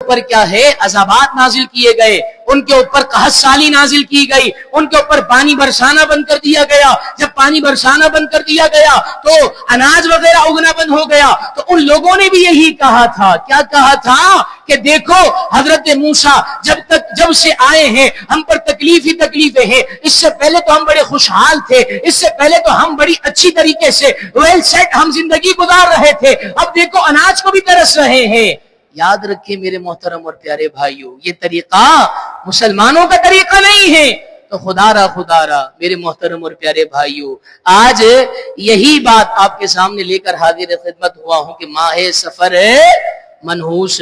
اوپر کیا ہے عذابات نازل کیے گئے، ان کے اوپر قحط سالی نازل کی گئی، ان کے اوپر پانی برسانا بند کر دیا گیا. جب پانی برسانا بند کر دیا گیا تو اناج وغیرہ اگنا بند ہو گیا. تو ان لوگوں نے بھی یہی کہا تھا. کیا کہا تھا؟ کہ دیکھو حضرت موسیٰ جب سے آئے ہیں ہم پر تکلیف ہی تکلیفیں ہیں. اس سے پہلے تو ہم بڑے خوشحال تھے، اس سے پہلے تو ہم بڑی اچھی طریقے سے ویل سیٹ ہم زندگی گزار رہے تھے، اب دیکھو اناج کو بھی ترس رہے ہیں. یاد رکھیں میرے محترم اور پیارے بھائیوں، یہ طریقہ مسلمانوں کا طریقہ نہیں ہے. تو خدا را میرے محترم اور پیارے بھائیوں، آج یہی بات آپ کے سامنے لے کر حاضر خدمت ہوا ہوں کہ ماہ سفر منحوس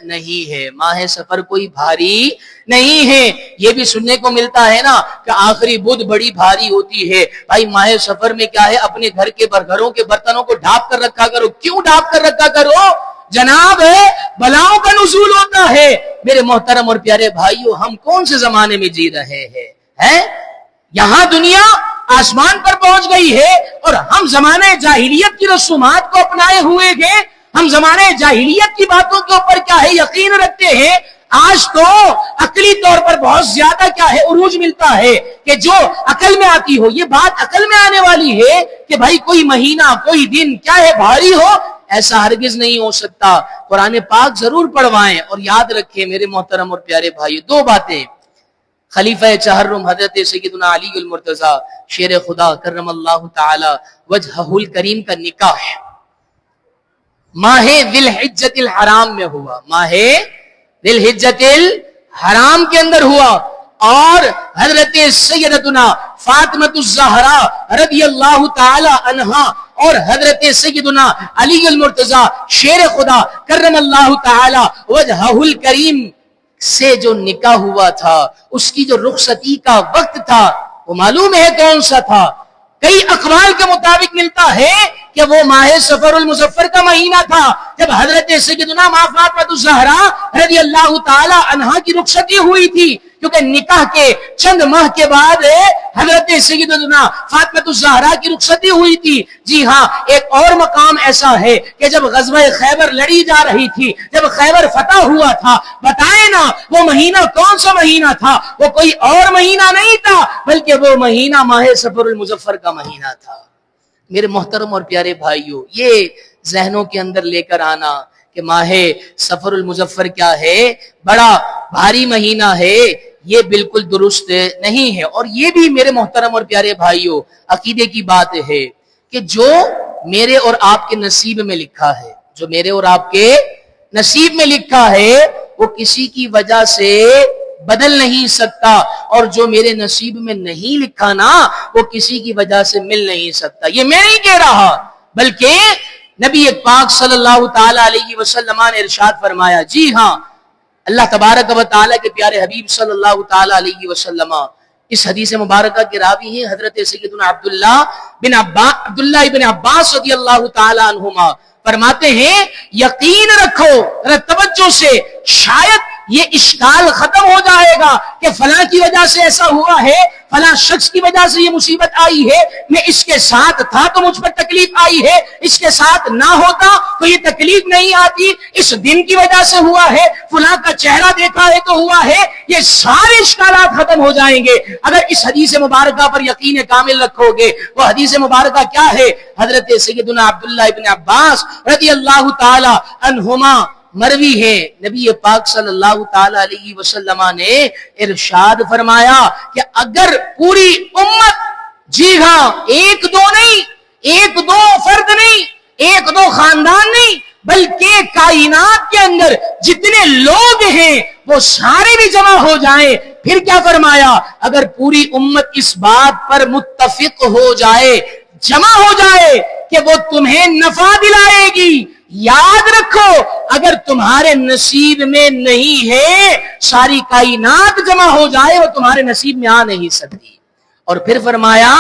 نہیں ہے، ماہ سفر کوئی بھاری نہیں ہے. یہ بھی سننے کو ملتا ہے نا کہ آخری بدھ بڑی بھاری ہوتی ہے. بھائی ماہ سفر میں کیا ہے، اپنے گھروں کے برتنوں کو ڈھانپ کر رکھا کرو. کیوں ڈھانپ کر رکھا کرو؟ جناب بلاؤں کا نزول ہوتا ہے. میرے محترم اور پیارے بھائیوں، ہم کون سے زمانے میں جی رہے ہیں؟ یہاں دنیا آسمان پر پہنچ گئی ہے اور ہم زمانے جاہلیت کی رسومات کو اپنائے ہوئے ہیں. ہم زمانے جاہلیت کی باتوں کے اوپر کیا ہے یقین رکھتے ہیں. آج تو عقلی طور پر بہت زیادہ کیا ہے عروج ملتا ہے کہ جو عقل میں آتی ہو، یہ بات عقل میں آنے والی ہے کہ بھائی کوئی مہینہ کوئی دن کیا ہے بھاری ہو. ایسا ہرگز نہیں ہو سکتا. قرآن پاک ضرور پڑھوائیں. اور یاد رکھیں میرے محترم اور پیارے بھائیو، دو باتیں. خلیفہ چہرم حضرت سیدنا علی المرتضی شیر خدا کرم اللہ تعالی وجہہ الکریم کا نکاح ماہ ذی الحجۃ الحرام میں ہوا. ماہ ذی الحجۃ الحرام کے اندر ہوا اور حضرت سیدتنا فاطمہ الزہرا رضی اللہ تعالی عنہا اور حضرت سیدنا علی المرتضی شیر خدا کرم اللہ تعالی وجہہ الکریم سے جو نکاح ہوا تھا، اس کی جو رخصتی کا وقت تھا وہ معلوم ہے کون سا تھا؟ کئی اقوال کے مطابق ملتا ہے کہ وہ ماہ سفر المظفر کا مہینہ تھا جب حضرت سیدنا فاطمہ الزہرا رضی اللہ تعالی عنہا کی رخصتی ہوئی تھی. کیونکہ نکاح کے چند ماہ کے بعد حضرت سیدنا فاطمہ الزہرا کی رخصتی ہوئی تھی. جی ہاں، ایک اور مقام ایسا ہے کہ جب غزوہ خیبر لڑی جا رہی تھی، جب خیبر فتح ہوا تھا، بتائیں نا وہ مہینہ کون سا مہینہ تھا؟ وہ کوئی اور مہینہ نہیں تھا بلکہ وہ مہینہ ماہ سفر المظفر کا مہینہ تھا. میرے محترم اور پیارے بھائیوں، یہ ذہنوں کے اندر لے کر آنا کہ ماہ سفر المظفر کیا ہے، بڑا بھاری مہینہ ہے، یہ بالکل درست نہیں ہے. اور یہ بھی میرے محترم اور پیارے بھائیوں عقیدے کی بات ہے کہ جو میرے اور آپ کے نصیب میں لکھا ہے، جو میرے اور آپ کے نصیب میں لکھا ہے وہ کسی کی وجہ سے بدل نہیں سکتا، اور جو میرے نصیب میں نہیں لکھا نا وہ کسی کی وجہ سے مل نہیں سکتا. یہ میں نہیں کہہ رہا بلکہ نبی پاک صلی اللہ تعالی علیہ وسلم نے ارشاد فرمایا. جی ہاں، اللہ تبارک و تعالی کے پیارے حبیب صلی اللہ تعالی علیہ وسلم اس حدیث مبارکہ کے راوی ہیں حضرت سیدنا عبداللہ ابن عباس رضی اللہ تعالی عنہما. فرماتے ہیں یقین رکھو، توجہ سے، شاید یہ اشکال ختم ہو جائے گا کہ فلاں کی وجہ سے ایسا ہوا ہے، فلاں شخص کی وجہ سے یہ مصیبت آئی ہے، میں اس کے ساتھ تھا تو مجھ پر تکلیف آئی ہے، اس کے ساتھ نہ ہوتا تو یہ تکلیف نہیں آتی، اس دن کی وجہ سے ہوا ہے، فلاں کا چہرہ دیکھا ہے تو ہوا ہے. یہ سارے اشکالات ختم ہو جائیں گے اگر اس حدیث مبارکہ پر یقین کامل رکھو گے. وہ حدیث مبارکہ کیا ہے؟ حضرت سیدنا عبداللہ ابن عباس رضی اللہ تعالی عنہما مروی ہے، نبی پاک صلی اللہ تعالی علیہ وسلم نے ارشاد فرمایا کہ اگر پوری امت، جی ہاں ایک دو نہیں، ایک دو فرد نہیں، ایک دو خاندان نہیں، بلکہ کائنات کے اندر جتنے لوگ ہیں وہ سارے بھی جمع ہو جائیں. پھر کیا فرمایا؟ اگر پوری امت اس بات پر متفق ہو جائے، جمع ہو جائے کہ وہ تمہیں نفع دلائے گی، یاد رکھو اگر تمہارے نصیب میں نہیں ہے، ساری کائنات جمع ہو جائے وہ تمہارے نصیب میں آ نہیں سکتی. اور پھر فرمایا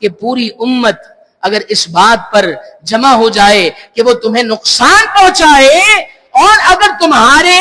کہ پوری امت اگر اس بات پر جمع ہو جائے کہ وہ تمہیں نقصان پہنچائے، اور اگر تمہارے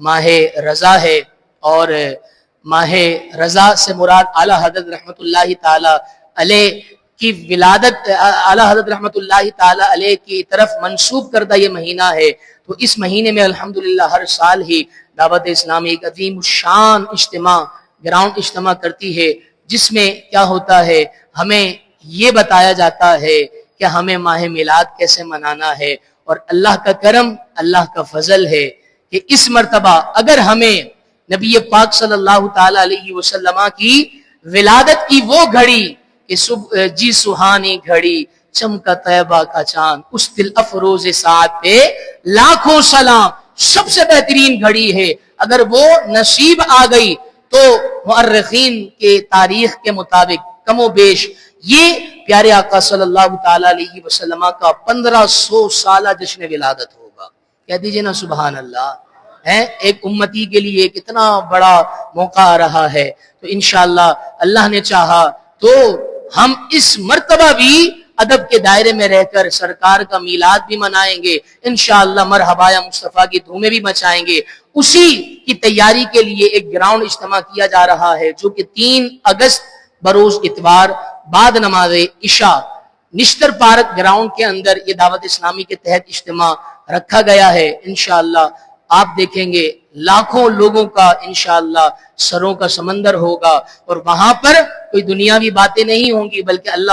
ماہ رضا ہے، اور ماہ رضا سے مراد اعلیٰ حضرت رحمت اللہ تعالی علیہ کی ولادت، اعلیٰ حضرت رحمت اللہ تعالی علیہ کی طرف منسوب کردہ یہ مہینہ ہے۔ تو اس مہینے میں الحمدللہ ہر سال ہی دعوت اسلامی ایک عظیم الشان اجتماع، گراؤنڈ اجتماع کرتی ہے، جس میں کیا ہوتا ہے، ہمیں یہ بتایا جاتا ہے کہ ہمیں ماہ میلاد کیسے منانا ہے، اور اللہ کا کرم، اللہ کا فضل ہے کہ اس مرتبہ اگر ہمیں نبی پاک صلی اللہ تعالی علیہ وسلم کی ولادت کی وہ گھڑی کہ جی سہانی گھڑی چمکا طیبہ کا چاند، اس دل افروز ساعت پہ لاکھوں سلام، سب سے بہترین گھڑی ہے، اگر وہ نصیب آ گئی تو مؤرخین کے تاریخ کے مطابق کم و بیش یہ پیارے آقا صلی اللہ تعالی علیہ وسلم کا 1500 سالہ جشن ولادت ہوگا۔ کہہ دیجئے نا سبحان اللہ، ایک امتی کے لیے کتنا بڑا موقع آ رہا ہے۔ تو انشاءاللہ اللہ نے چاہا تو ہم اس مرتبہ بھی ادب کے دائرے میں رہ کر سرکار کا میلاد بھی منائیں گے، انشاءاللہ مرحبا یا مصطفیٰ کی دھومیں بھی مچائیں گے۔ اسی کی تیاری کے لیے ایک گراؤنڈ اجتماع کیا جا رہا ہے، جو کہ 3 اگست بروز اتوار بعد نماز عشاء نشتر پارک گراؤنڈ کے اندر یہ دعوت اسلامی کے تحت اجتماع رکھا گیا ہے۔ انشاءاللہ آپ دیکھیں گے لاکھوں لوگوں کا انشاءاللہ سروں کا سمندر ہوگا، اور وہاں پر کوئی دنیاوی باتیں نہیں ہوں گی، بلکہ اللہ